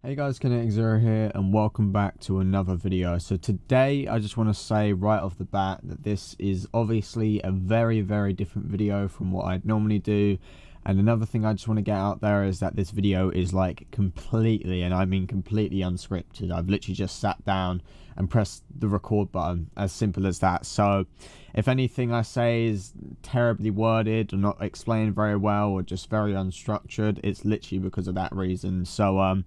Hey guys, Kinetic Zero here and welcome back to another video. So today I just want to say right off the bat that this is obviously a very different video from what I'd normally do. And another thing I just want to get out there is that this video is like completely, and I mean completely unscripted. I've literally just sat down and pressed the record button, as simple as that. So if anything I say is terribly worded or not explained very well or just very unstructured, it's literally because of that reason. So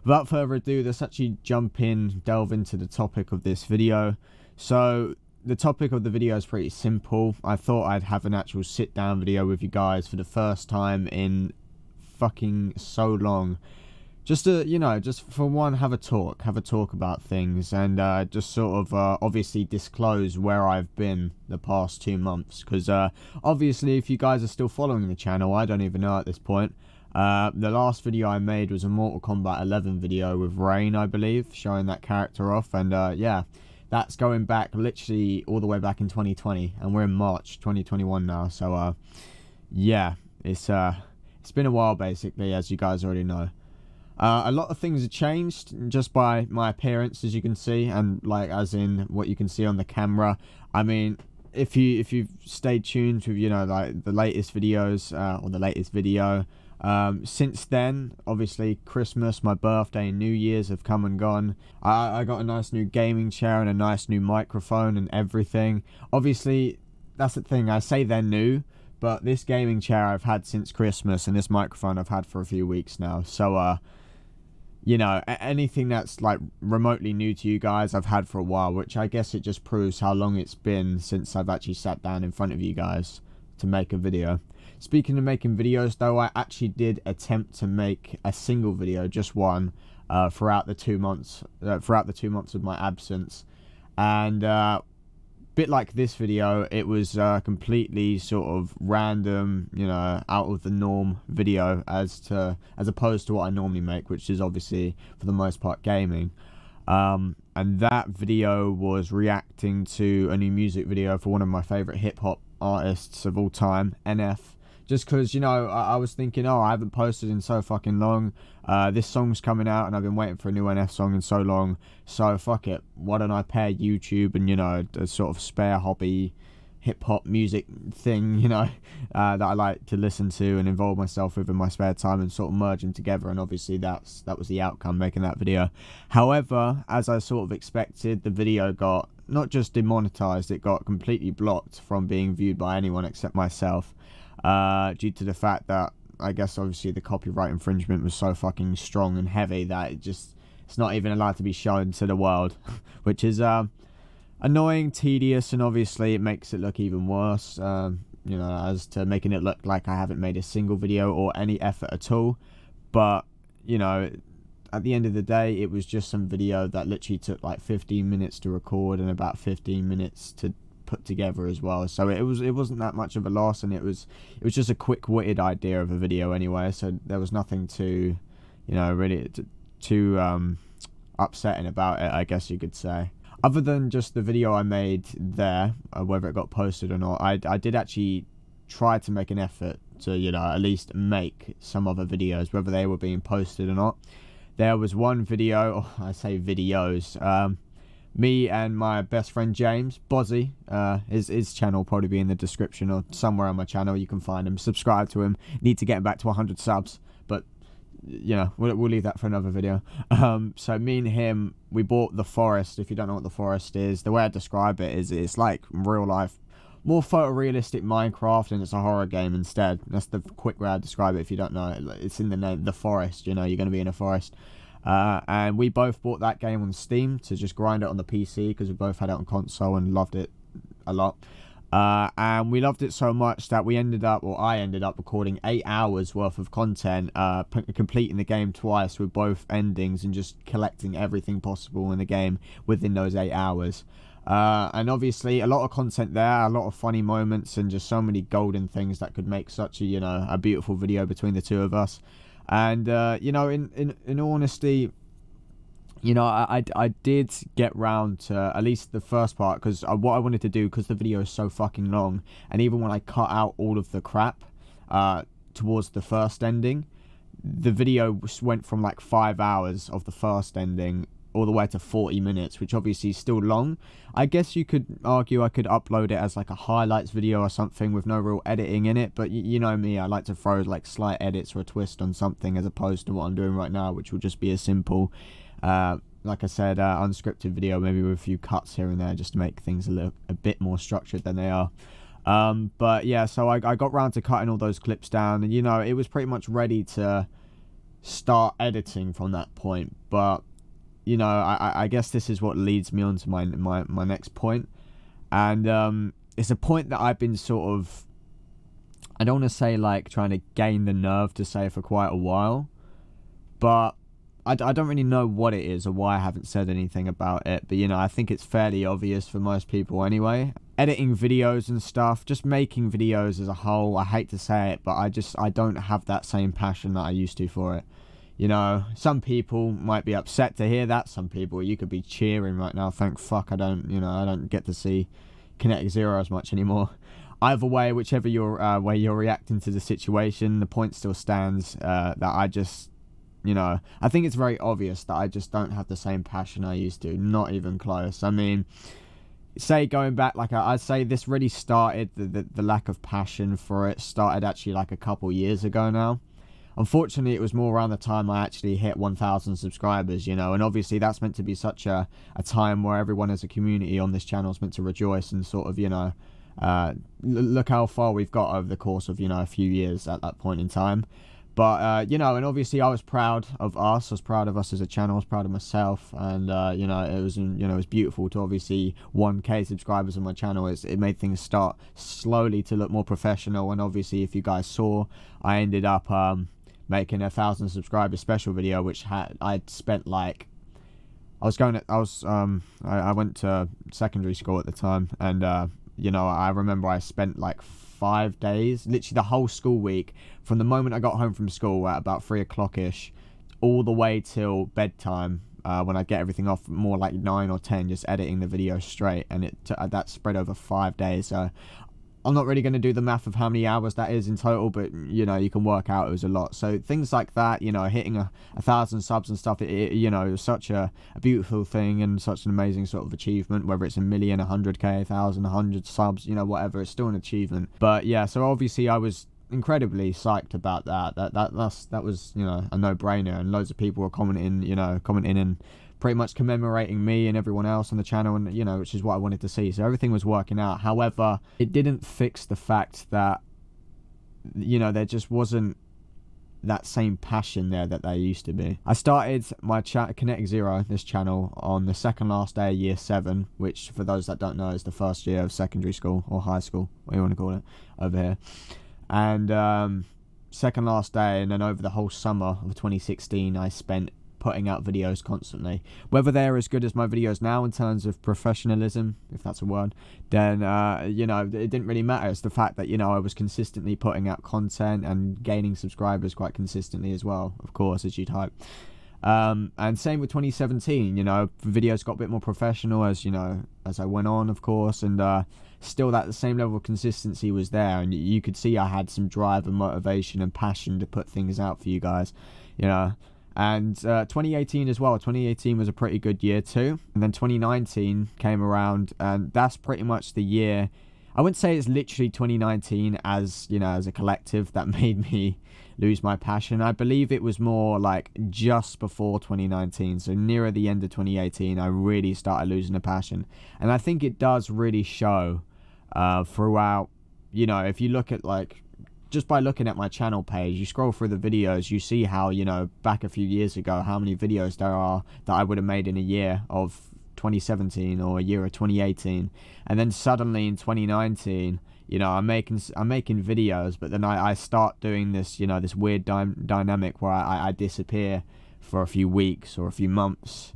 without further ado, let's actually delve into the topic of this video. So the topic of the video is pretty simple. I thought I'd have an actual sit down video with you guys for the first time in fucking so long. Just to, you know, just for one, have a talk about things, and just sort of obviously disclose where I've been the past 2 months. Because obviously if you guys are still following the channel, I don't even know at this point. The last video I made was a Mortal Kombat 11 video with Rain, I believe, showing that character off, and yeah, that's going back literally all the way back in 2020, and we're in March 2021 now. So yeah, it's been a while basically, as you guys already know. A lot of things have changed just by my appearance, as you can see, and like as in what you can see on the camera. I mean, if you've stayed tuned with, you know, like the latest videos or the latest video, since then, obviously Christmas, my birthday and New Year's have come and gone. I got a nice new gaming chair and a nice new microphone and everything. Obviously that's the thing, I say they're new, but this gaming chair I've had since Christmas and this microphone I've had for a few weeks now. So you know, anything that's like remotely new to you guys I've had for a while, which I guess it just proves how long it's been since I've actually sat down in front of you guys to make a video. Speaking of making videos though, I actually did attempt to make a single video, just one, throughout the 2 months of my absence. And bit like this video, it was completely sort of random, you know, out of the norm video as opposed to what I normally make, which is obviously for the most part gaming. And that video was reacting to a new music video for one of my favorite hip-hop artists of all time, NF. Just because, you know, I was thinking, oh, I haven't posted in so fucking long. This song's coming out and I've been waiting for a new NF song in so long. So fuck it. Why don't I pair YouTube and, you know, a sort of spare hobby hip-hop music thing, you know, that I like to listen to and involve myself with in my spare time, and sort of merge them together. And obviously that was the outcome, making that video. However, as I sort of expected, the video got not just demonetized, it got completely blocked from being viewed by anyone except myself. Due to the fact that I guess obviously the copyright infringement was so fucking strong and heavy that it's not even allowed to be shown to the world, which is annoying, tedious, and obviously it makes it look even worse, you know, as to making it look like I haven't made a single video or any effort at all. But you know, at the end of the day, it was just some video that literally took like 15 minutes to record and about 15 minutes to put together as well. So it wasn't that much of a loss, and it was just a quick-witted idea of a video anyway. So there was nothing too, you know, really too upsetting about it, I guess you could say. Other than just the video I made there, whether it got posted or not, I did actually try to make an effort to, you know, at least make some other videos, whether they were being posted or not. There was one video, oh, I say videos, me and my best friend James, Bozzy, his channel will probably be in the description or somewhere on my channel. You can find him, subscribe to him. Need to get him back to 100 subs, but you know, we'll leave that for another video. So me and him, we bought The Forest. If you don't know what The Forest is, the way I describe it is it's like real life, more photorealistic Minecraft, and it's a horror game instead. That's the quick way I describe it. If you don't know it, it's in the name, The Forest. You know, you're going to be in a forest. And we both bought that game on Steam to just grind it on the PC, because we both had it on console and loved it a lot. And we loved it so much that I ended up recording 8 hours worth of content, completing the game twice with both endings and just collecting everything possible in the game within those 8 hours. And obviously a lot of content there, a lot of funny moments, and just so many golden things that could make such a, you know, a beautiful video between the two of us. And you know, in honesty, you know, I did get round to at least the first part, because what I wanted to do, because the video is so fucking long, and even when I cut out all of the crap towards the first ending, the video went from like 5 hours of the first ending all the way to 40 minutes, which obviously is still long. I guess you could argue I could upload it as like a highlights video or something with no real editing in it, but you know me, I like to throw like slight edits or a twist on something as opposed to what I'm doing right now, which will just be a simple, like I said, unscripted video, maybe with a few cuts here and there just to make things a bit more structured than they are. But yeah, so I got round to cutting all those clips down, and you know, it was pretty much ready to start editing from that point. But you know, I guess this is what leads me on to my next point. And it's a point that I've been sort of, I don't want to say like trying to gain the nerve to say for quite a while, but I don't really know what it is or why I haven't said anything about it. But you know, I think it's fairly obvious for most people anyway. Editing videos and stuff, just making videos as a whole, I hate to say it, but I don't have that same passion that I used to for it. You know, some people might be upset to hear that. Some people, you could be cheering right now. Thank fuck I don't get to see Kinetic Zero as much anymore. Either way, whichever way you're reacting to the situation, the point still stands that I just, you know, I think it's very obvious that I just don't have the same passion I used to. Not even close. I mean, say going back, like I'd say this really started, the lack of passion for it started actually like a couple years ago now. Unfortunately, it was more around the time I actually hit 1,000 subscribers, you know, and obviously that's meant to be such a time where everyone as a community on this channel is meant to rejoice and sort of, you know, look how far we've got over the course of, you know, a few years at that point in time. But, you know, and obviously I was proud of us. I was proud of us as a channel. I was proud of myself. And, you know, it was beautiful to obviously 1K subscribers on my channel. It made things start slowly to look more professional. And obviously, if you guys saw, I ended up making a 1,000 subscribers special video, which I'd spent like, I went to secondary school at the time. And, you know, I remember I spent like 5 days, literally the whole school week, from the moment I got home from school at about 3 o'clock-ish, all the way till bedtime, when I get everything off, more like 9 or 10, just editing the video straight, and that spread over 5 days. So I'm not really going to do the math of how many hours that is in total, but you know, you can work out it was a lot. So things like that, you know, hitting 1,000 subs and stuff, you know, it was such a beautiful thing and such an amazing sort of achievement. Whether it's 1 million, 100K, 1,000, 100 subs, you know, whatever, it's still an achievement. But yeah, so obviously I was incredibly psyched about that. That was, you know, a no-brainer, and loads of people were commenting and pretty much commemorating me and everyone else on the channel, and you know, which is what I wanted to see. So everything was working out. However, it didn't fix the fact that, you know, there just wasn't that same passion there that there used to be. I started my Kinetic Zero, this channel, on the second last day of year 7, which for those that don't know is the first year of secondary school or high school, what you want to call it over here. And second last day, and then over the whole summer of 2016 I spent putting out videos constantly. Whether they're as good as my videos now in terms of professionalism, if that's a word, then you know, it didn't really matter. It's the fact that, you know, I was consistently putting out content and gaining subscribers quite consistently as well, of course, as you'd hope. And same with 2017, you know, videos got a bit more professional as, you know, as I went on, of course, and still that the same level of consistency was there, and you could see I had some drive and motivation and passion to put things out for you guys, you know. And 2018 as well. 2018 was a pretty good year too. And then 2019 came around, and that's pretty much the year. I wouldn't say it's literally 2019 as, you know, as a collective that made me lose my passion. I believe it was more like just before 2019. So nearer the end of 2018, I really started losing the passion. And I think it does really show throughout, you know, if you look at like, just by looking at my channel page, you scroll through the videos, you see how, you know, back a few years ago, how many videos there are that I would have made in a year of 2017 or a year of 2018. And then suddenly in 2019, you know, I'm making videos, but then I start doing this, you know, this weird dynamic where I disappear for a few weeks or a few months.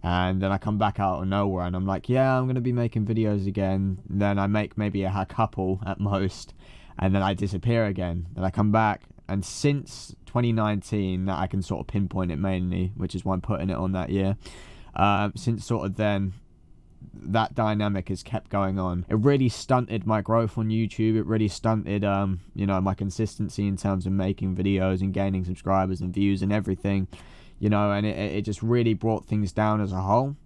And then I come back out of nowhere and I'm like, yeah, I'm going to be making videos again. Then I make maybe a couple at most. And then I disappear again. Then I come back. And since 2019, that I can sort of pinpoint it mainly, which is why I'm putting it on that year. Since sort of then, that dynamic has kept going on. It really stunted my growth on YouTube. It really stunted, you know, my consistency in terms of making videos and gaining subscribers and views and everything, you know, and it just really brought things down as a whole.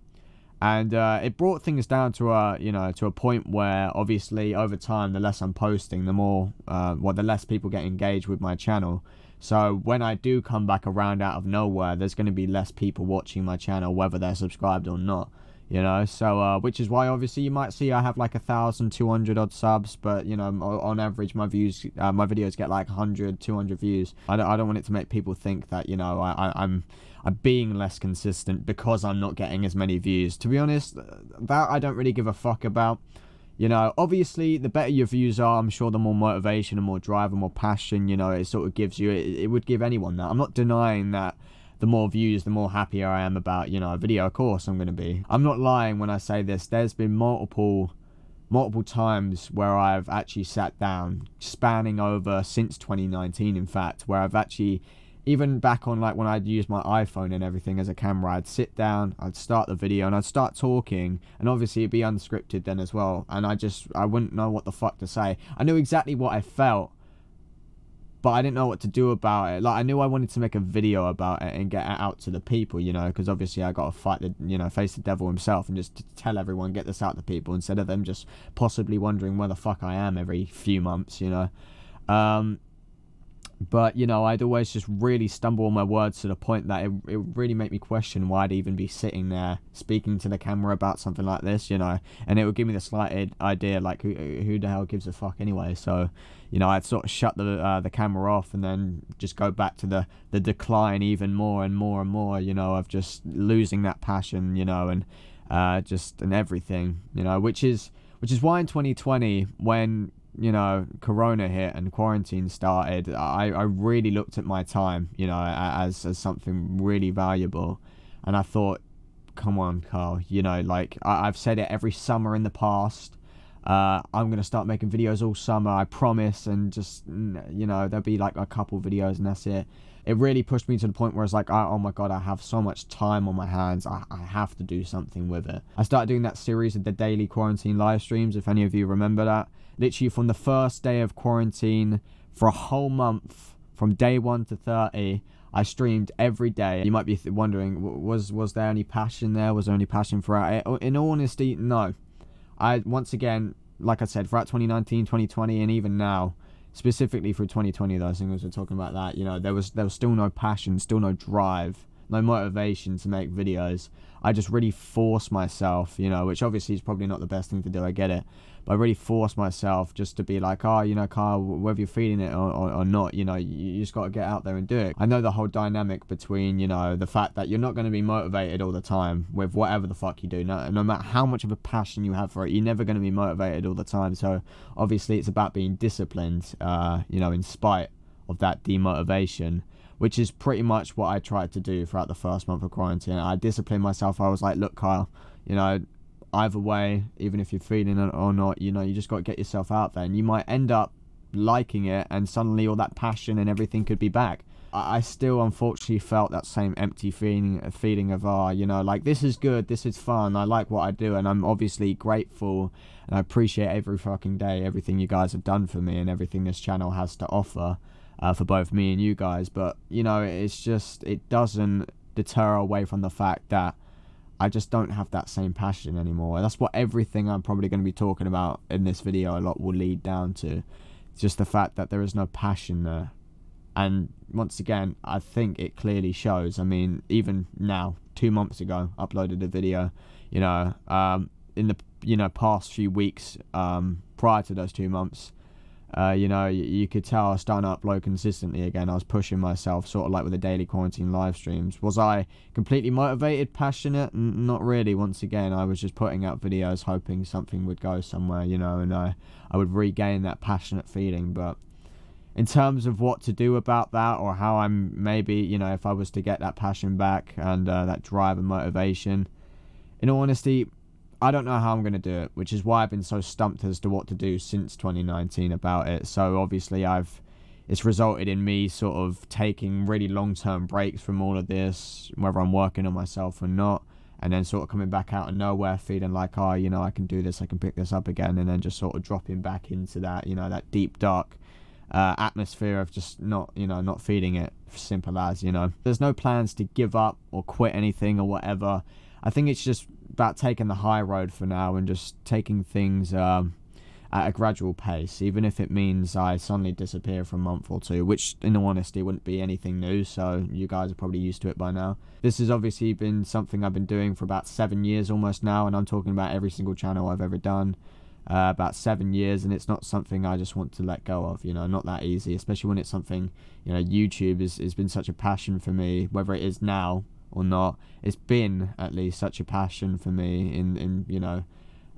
And it brought things down to a, you know, to a point where obviously over time, the less I'm posting, the more, well, the less people get engaged with my channel. So when I do come back around out of nowhere, there's going to be less people watching my channel, whether they're subscribed or not, you know. So which is why obviously you might see I have like 1,200 odd subs, but you know, on average my views, my videos get like 100, 200 views. I don't want it to make people think that, you know, I'm being less consistent because I'm not getting as many views. To be honest, that I don't really give a fuck about. You know, obviously, the better your views are, I'm sure the more motivation and more drive and more passion, you know, it sort of gives you. It would give anyone that. I'm not denying that the more views, the more happier I am about, you know, a video. Of course, I'm going to be. I'm not lying when I say this. There's been multiple times where I've actually sat down, spanning over since 2019, in fact, where I've actually, even back on like when I'd use my iPhone and everything as a camera, I'd sit down, I'd start the video and I'd start talking, and obviously it'd be unscripted then as well, and I wouldn't know what the fuck to say. I knew exactly what I felt, but I didn't know what to do about it. Like, I knew I wanted to make a video about it and get it out to the people, you know, because obviously I got to fight the, you know, face the devil himself and just tell everyone, get this out to people, instead of them just possibly wondering where the fuck I am every few months, you know. But, you know, I'd always just really stumble on my words to the point that it really made me question why I'd even be sitting there speaking to the camera about something like this, you know. And it would give me the slight idea, like, who the hell gives a fuck anyway? So, you know, I'd sort of shut the camera off and then just go back to the decline even more and more and more, you know, of just losing that passion, you know, and and everything, you know, which is why in 2020, when, you know, Corona hit and quarantine started, I really looked at my time, you know, as something really valuable. And I thought, come on, Carl, you know, like, I've said it every summer in the past. I'm going to start making videos all summer, I promise. And just, you know, there'll be like a couple videos and that's it. It really pushed me to the point where it's like, oh my god, I have so much time on my hands, I have to do something with it. I started doing that series of the daily quarantine live streams, if any of you remember that. Literally from the first day of quarantine for a whole month, from day 1 to 30, I streamed every day. You might be wondering, was there any passion there? Was there any passion throughout it? In all honesty, no. Once again, like I said, throughout 2019, 2020, and even now, specifically through 2020, though, as we're talking about that, you know, there was still no passion, still no drive, no motivation to make videos. I just really forced myself, you know, which obviously is probably not the best thing to do, I get it, but I really forced myself just to be like, oh, you know, Kyle, whether you're feeling it or not, you know, you just got to get out there and do it. I know the whole dynamic between, you know, the fact that you're not going to be motivated all the time with whatever the fuck you do, no matter how much of a passion you have for it, you're never going to be motivated all the time. So obviously it's about being disciplined, you know, in spite of that demotivation, which is pretty much what I tried to do throughout the first month of quarantine. I disciplined myself. I was like, look, Kyle, you know, either way, even if you're feeling it or not, you know, you just got to get yourself out there, and you might end up liking it, and suddenly all that passion and everything could be back. I still unfortunately felt that same empty feeling of, you know, like, this is good, this is fun, I like what I do, and I'm obviously grateful and I appreciate every fucking day everything you guys have done for me and everything this channel has to offer, for both me and you guys. But, you know, it's just, it doesn't deter away from the fact that I just don't have that same passion anymore. That's what everything I'm probably going to be talking about in this video a lot will lead down to. It's just the fact that there is no passion there. And once again, I think it clearly shows. I mean, even now, 2 months ago, uploaded a video, you know, in the, you know, past few weeks, prior to those 2 months, you know, you could tell I was starting to upload consistently again. I was pushing myself, sort of like with the daily quarantine live streams. Was I completely motivated, passionate? Not really. Once again, I was just putting out videos, hoping something would go somewhere, you know, and I would regain that passionate feeling. But in terms of what to do about that, or how I'm maybe, you know, if I was to get that passion back and that drive and motivation, in all honesty, I don't know how I'm going to do it, which is why I've been so stumped as to what to do since 2019 about it. So obviously it's resulted in me sort of taking really long-term breaks from all of this, whether I'm working on myself or not, and then sort of coming back out of nowhere feeling like, oh, you know, I can do this, I can pick this up again, and then just sort of dropping back into that, you know, that deep dark atmosphere of just not, you know, not feeding it. Simple as, you know, there's no plans to give up or quit anything or whatever. I think it's just about taking the high road for now and just taking things at a gradual pace, even if it means I suddenly disappear for a month or two, which in all honesty wouldn't be anything new, so you guys are probably used to it by now. This has obviously been something I've been doing for about 7 years almost now, and I'm talking about every single channel I've ever done. About 7 years, and it's not something I just want to let go of, you know, not that easy, especially when it's something, you know, YouTube has been such a passion for me, whether it is now or not. It's been at least such a passion for me in you know,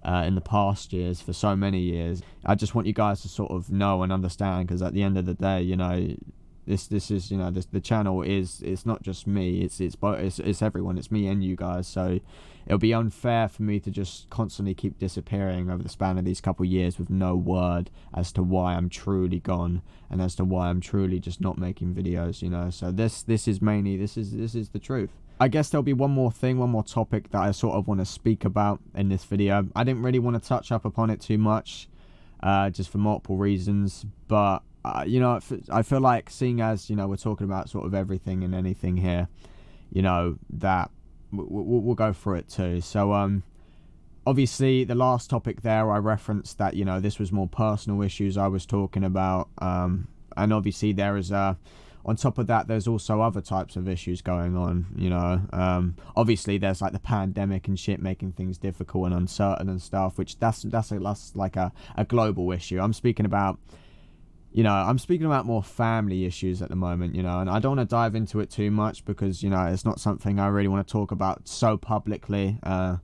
in the past years, for so many years. I just want you guys to sort of know and understand, because at the end of the day, you know, this is, you know, the channel is, it's not just me, it's everyone, it's me and you guys. So it'll be unfair for me to just constantly keep disappearing over the span of these couple of years with no word as to why I'm truly gone, and as to why I'm truly just not making videos, you know. So this is mainly, this is the truth. I guess there'll be one more topic that I sort of want to speak about in this video. I didn't really want to touch up upon it too much, just for multiple reasons, but you know, I feel like, seeing as, you know, we're talking about sort of everything and anything here, you know, that we'll go through it too. So obviously the last topic there, I referenced that, you know, this was more personal issues I was talking about, and obviously there is on top of that, there's also other types of issues going on, you know. Obviously there's like the pandemic and shit making things difficult and uncertain and stuff, which that's like a global issue. I'm speaking about, you know, I'm speaking about more family issues at the moment, you know, and I don't want to dive into it too much because, you know, it's not something I really want to talk about so publicly. But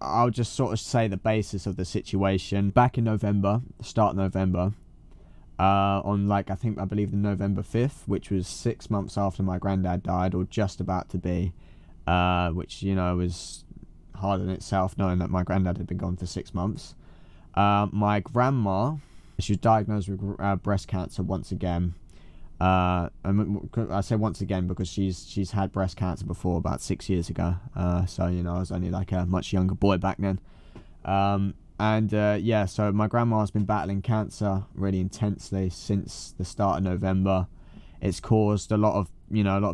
I'll just sort of say the basis of the situation. Back in November, start of November, on like, I believe the November 5th, which was 6 months after my granddad died, or just about to be, which, you know, was hard in itself knowing that my granddad had been gone for 6 months. My grandma, she was diagnosed with breast cancer once again. I say once again because she's had breast cancer before, about 6 years ago. So, you know, I was only like a much younger boy back then. Yeah, so my grandma's been battling cancer really intensely since the start of November. It's caused a lot of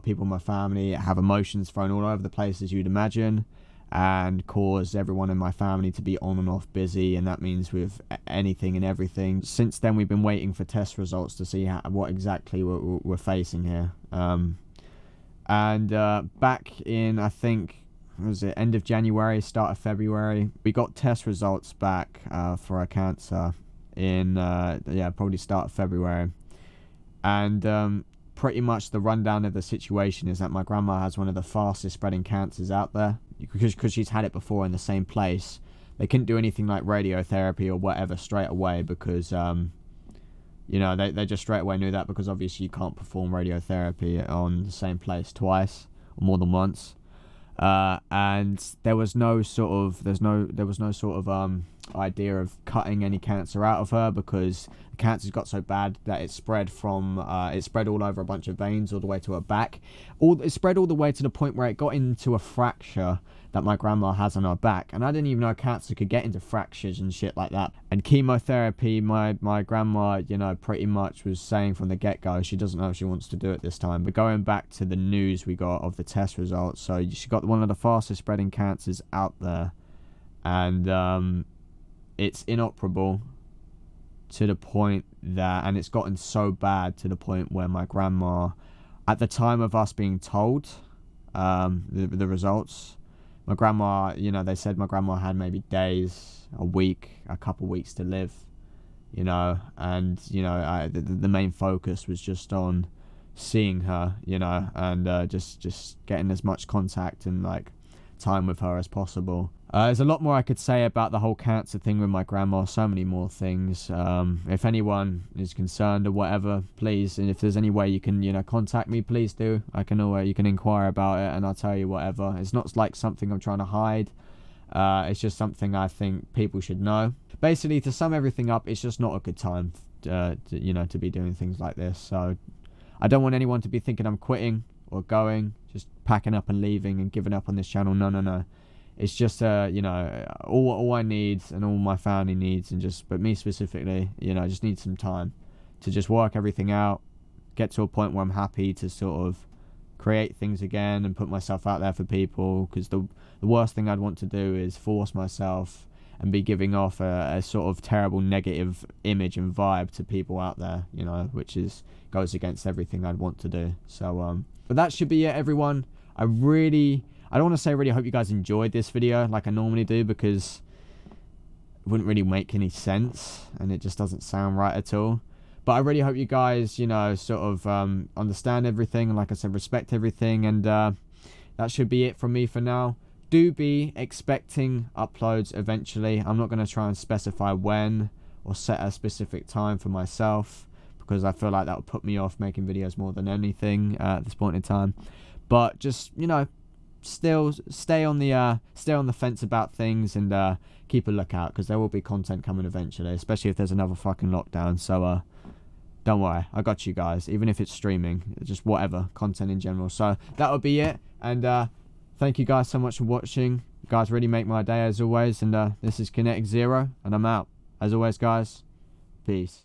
people in my family have emotions thrown all over the place, as you'd imagine, and caused everyone in my family to be on and off busy, and that means with anything and everything. Since then, we've been waiting for test results to see what exactly we're facing here. Back in, I think, was it end of January, start of February, we got test results back for our cancer in probably start of February. And pretty much the rundown of the situation is that my grandma has one of the fastest spreading cancers out there, because she's had it before in the same place. They couldn't do anything like radiotherapy or whatever straight away because you know, they just straight away knew that, because obviously you can't perform radiotherapy on the same place twice or more than once. And there was no sort of idea of cutting any cancer out of her, because the cancer's got so bad that it spread all over a bunch of veins all the way to her back. It spread all the way to the point where it got into a fracture that my grandma has on her back, and I didn't even know cancer could get into fractures and shit like that. And chemotherapy, my grandma, you know, pretty much was saying from the get-go she doesn't know if she wants to do it this time. But going back to the news we got of the test results, so she got one of the fastest spreading cancers out there, and it's inoperable to the point that, and it's gotten so bad to the point where my grandma, at the time of us being told the results, my grandma, you know, they said my grandma had maybe days, a week, a couple weeks to live, you know, and, you know, the main focus was just on seeing her, you know, and just getting as much contact and, like, time with her as possible. There's a lot more I could say about the whole cancer thing with my grandma, so many more things. If anyone is concerned or whatever, please, and if there's any way you can, you know, contact me, please do. You can inquire about it and I'll tell you whatever. It's not like something I'm trying to hide. It's just something I think people should know. Basically, to sum everything up, it's just not a good time, you know, to be doing things like this. So I don't want anyone to be thinking I'm quitting or going. just packing up and leaving and giving up on this channel. No. It's just you know, all I need and all my family needs, and but me specifically, you know, I just need some time to just work everything out, get to a point where I'm happy to sort of create things again and put myself out there for people, because the worst thing I'd want to do is force myself and be giving off a sort of terrible negative image and vibe to people out there, you know, which goes against everything I'd want to do. So but that should be it, everyone. I don't want to say really hope you guys enjoyed this video like I normally do, because it wouldn't really make any sense and it just doesn't sound right at all. But I really hope you guys, you know, sort of understand everything, and like I said, respect everything. And that should be it from me for now. Do be expecting uploads eventually. I'm not going to try and specify when or set a specific time for myself, because I feel like that would put me off making videos more than anything at this point in time. But just, you know, still stay on the fence about things, and keep a lookout, because there will be content coming eventually, especially if there's another fucking lockdown. So don't worry, I got you guys, even if it's streaming, just whatever, content in general. So that would be it, and thank you guys so much for watching. You guys really make my day as always, and this is Kinetic Zero, and I'm out. As always, guys, peace.